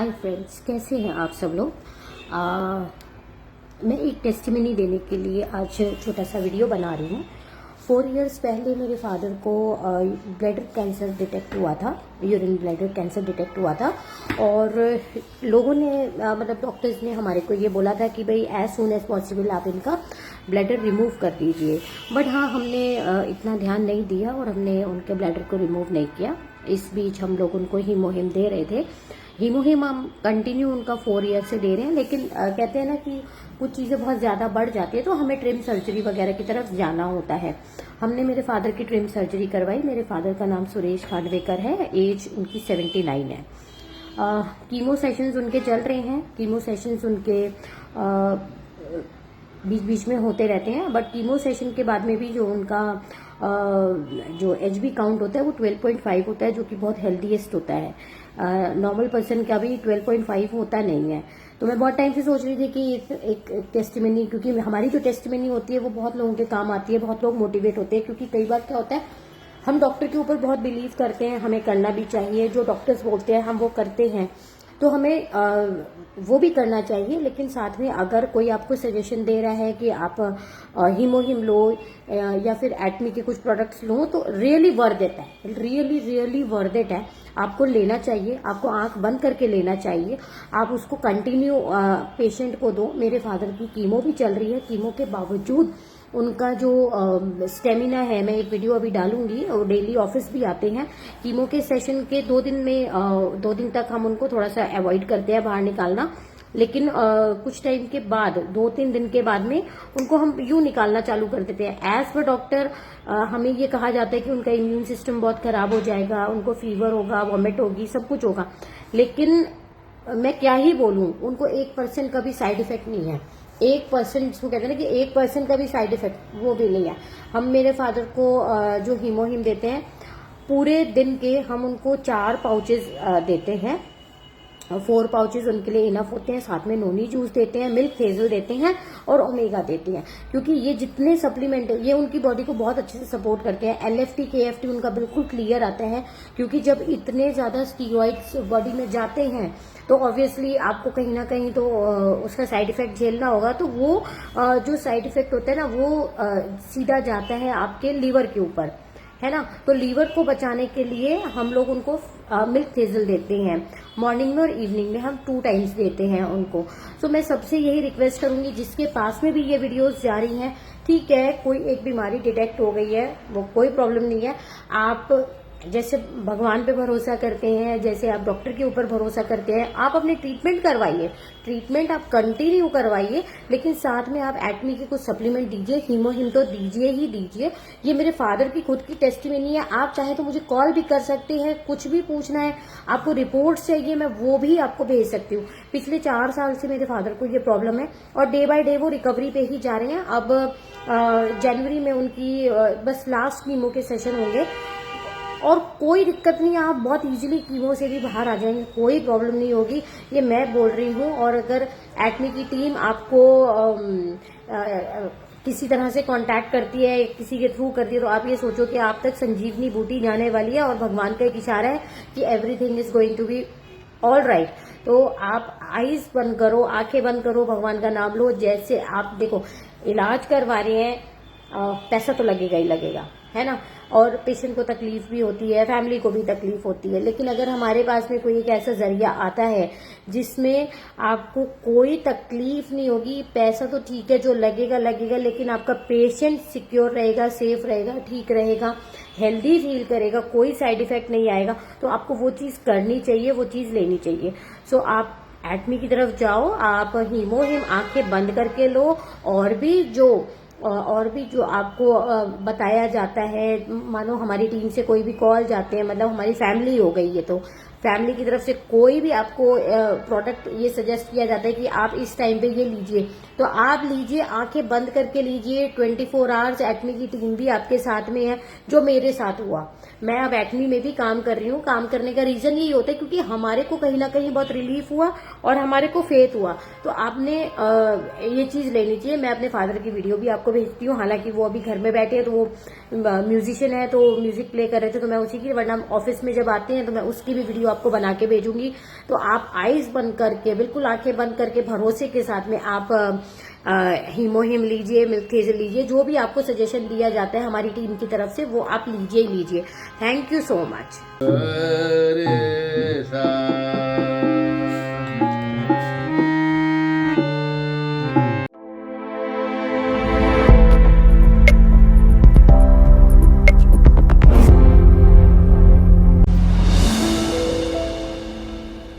Hi friends, कैसे हैं आप सब लोग। मैं एक टेस्टिमनी देने के लिए आज छोटा सा वीडियो बना रही हूँ। 4 इयर्स पहले मेरे फादर को ब्लैडर कैंसर डिटेक्ट हुआ था, यूरिन ब्लैडर कैंसर डिटेक्ट हुआ था। और लोगों ने मतलब डॉक्टर्स ने हमारे को ये बोला था कि भाई एज सून एज पॉसिबल आप इनका ब्लैडर रिमूव कर दीजिए। बट हाँ, हमने इतना ध्यान नहीं दिया और हमने उनके ब्लैडर को रिमूव नहीं किया। इस बीच हम लोग उनको हीमोहिम दे रहे थे। हीमोहिम हम कंटिन्यू उनका 4 ईयर से दे रहे हैं, लेकिन कहते हैं ना कि कुछ चीज़ें बहुत ज़्यादा बढ़ जाती है तो हमें ट्रिम सर्जरी वगैरह की तरफ जाना होता है। हमने मेरे फादर की ट्रिम सर्जरी करवाई। मेरे फादर का नाम सुरेश खांडवेकर है, एज उनकी 79 है। कीमो सेशंस उनके चल रहे हैं। कीमो सेशंस उनके बीच बीच में होते रहते हैं, बट कीमो सेशन के बाद में भी जो उनका जो एचबी काउंट होता है वो 12.5 होता है, जो कि बहुत हेल्दीएस्ट होता है। नॉर्मल पर्सन का भी 12.5 होता नहीं है। तो मैं बहुत टाइम से सोच रही थी कि एक टेस्टिमनी, क्योंकि हमारी जो टेस्टिमनी होती है वो बहुत लोगों के काम आती है, बहुत लोग मोटिवेट होते हैं। क्योंकि कई बार क्या होता है, हम डॉक्टर के ऊपर बहुत बिलीव करते हैं, हमें करना भी चाहिए। जो डॉक्टर्स बोलते हैं हम वो करते हैं, तो हमें वो भी करना चाहिए। लेकिन साथ में अगर कोई आपको सजेशन दे रहा है कि आप हीमोहिम लो या फिर एटमी के कुछ प्रोडक्ट्स लो, तो रियली वर्थ इट है, रियली वर्थ इट है। आपको लेना चाहिए, आपको आंख बंद करके लेना चाहिए। आप उसको कंटिन्यू पेशेंट को दो। मेरे फादर की कीमो भी चल रही है। कीमो के बावजूद उनका जो स्टेमिना है, मैं एक वीडियो अभी डालूंगी, और डेली ऑफिस भी आते हैं। कीमो के सेशन के 2 दिन में 2 दिन तक हम उनको थोड़ा सा अवॉइड करते हैं बाहर निकालना, लेकिन कुछ टाइम के बाद 2-3 दिन के बाद में उनको हम यूं निकालना चालू कर देते हैं। एज पर डॉक्टर हमें ये कहा जाता है कि उनका इम्यून सिस्टम बहुत खराब हो जाएगा, उनको फीवर होगा, वॉमिट होगी, सब कुछ होगा। लेकिन मैं क्या ही बोलूं, उनको 1% का भी साइड इफेक्ट नहीं है। 1% जिसको कहते हैं ना कि 1% का भी साइड इफेक्ट वो भी नहीं है। हम मेरे फादर को जो हीमोहिम देते हैं, पूरे दिन के हम उनको 4 पाउचेस देते हैं। 4 पाउचेस उनके लिए इनफ होते हैं। साथ में नोनी जूस देते हैं, मिल्क हेजल देते हैं और ओमेगा देते हैं। क्योंकि ये जितने सप्लीमेंट है ये उनकी बॉडी को बहुत अच्छे से सपोर्ट करते हैं। एलएफटी केएफटी उनका बिल्कुल क्लियर आता है, क्योंकि जब इतने ज्यादा स्टीरॉइड्स बॉडी में जाते हैं तो ऑब्वियसली आपको कहीं ना कहीं तो उसका साइड इफेक्ट झेलना होगा। तो वो जो साइड इफेक्ट होता है ना, वो सीधा जाता है आपके लीवर के ऊपर, है ना। तो लीवर को बचाने के लिए हम लोग उनको मिल्क हेजल देते हैं। मॉर्निंग में और इवनिंग में हम 2 टाइम्स देते हैं उनको। तो मैं सबसे यही रिक्वेस्ट करूंगी, जिसके पास में भी ये वीडियोस जा रही हैं, ठीक है, कोई एक बीमारी डिटेक्ट हो गई है, वो कोई प्रॉब्लम नहीं है। आप जैसे भगवान पे भरोसा करते हैं, जैसे आप डॉक्टर के ऊपर भरोसा करते हैं, आप अपने ट्रीटमेंट करवाइए। ट्रीटमेंट आप कंटिन्यू करवाइए, लेकिन साथ में आप एटमी के कुछ सप्लीमेंट दीजिए। हीमोहिम तो दीजिए ही दीजिए। ये मेरे फादर की खुद की टेस्टिमनी है। आप चाहे तो मुझे कॉल भी कर सकते हैं, कुछ भी पूछना है, आपको रिपोर्ट चाहिए, मैं वो भी आपको भेज सकती हूँ। पिछले 4 साल से मेरे फादर को ये प्रॉब्लम है और डे बाय डे वो रिकवरी पे ही जा रहे हैं। अब जनवरी में उनकी बस लास्ट कीमो के सेशन होंगे और कोई दिक्कत नहीं है। आप बहुत इजीली कीमो से भी बाहर आ जाएंगे, कोई प्रॉब्लम नहीं होगी। ये मैं बोल रही हूँ। और अगर एटमी की टीम आपको किसी तरह से कांटेक्ट करती है, किसी के थ्रू करती है, तो आप ये सोचो कि आप तक संजीवनी बूटी जाने वाली है और भगवान का एक इशारा है कि everything is going to be all right. तो आप आईज बंद करो, आंखें बंद करो, भगवान का नाम लो। जैसे आप देखो, इलाज करवा रहे हैं, पैसा तो लगेगा ही लगेगा, है ना। और पेशेंट को तकलीफ भी होती है, फैमिली को भी तकलीफ होती है। लेकिन अगर हमारे पास में कोई एक ऐसा जरिया आता है जिसमें आपको कोई तकलीफ नहीं होगी, पैसा तो ठीक है जो लगेगा लगेगा, लेकिन आपका पेशेंट सिक्योर रहेगा, सेफ रहेगा, ठीक रहेगा, हेल्दी फील करेगा, कोई साइड इफेक्ट नहीं आएगा, तो आपको वो चीज करनी चाहिए, वो चीज लेनी चाहिए। सो आप एटमी की तरफ जाओ, आप हीमोहिम आंखें बंद करके लो। और भी जो आपको बताया जाता है, मानो हमारी टीम से कोई भी कॉल जाते हैं, मतलब हमारी फैमिली हो गई है, तो फैमिली की तरफ से कोई भी आपको प्रोडक्ट ये सजेस्ट किया जाता है कि आप इस टाइम पे ये लीजिए, तो आप लीजिए, आंखें बंद करके लीजिए। 24 आवर्स एटमी की टीम भी आपके साथ में है, जो मेरे साथ हुआ। मैं अब एटमी में भी काम कर रही हूँ। काम करने का रीजन यही होता है क्योंकि हमारे को कहीं ना कहीं बहुत रिलीफ हुआ और हमारे को फेथ हुआ। तो आपने ये चीज लेनी चाहिए। मैं अपने फादर की वीडियो भी आपको भेजती हूँ, हालांकि वो अभी घर में बैठे हैं, तो वो म्यूजिशियन है, तो म्यूजिक प्ले कर रहे थे, तो मैं उसी की, वरना ऑफिस में जब आते हैं तो मैं उसकी भी वीडियो आपको बना के भेजूंगी। तो आप आईज बंद करके, बिल्कुल आंखें बंद करके भरोसे के साथ में आप हीमोहिम लीजिए, मिल्क हेजल लीजिए, जो भी आपको सजेशन दिया जाता है हमारी टीम की तरफ से वो आप लीजिए ही लीजिए। Thank you so much.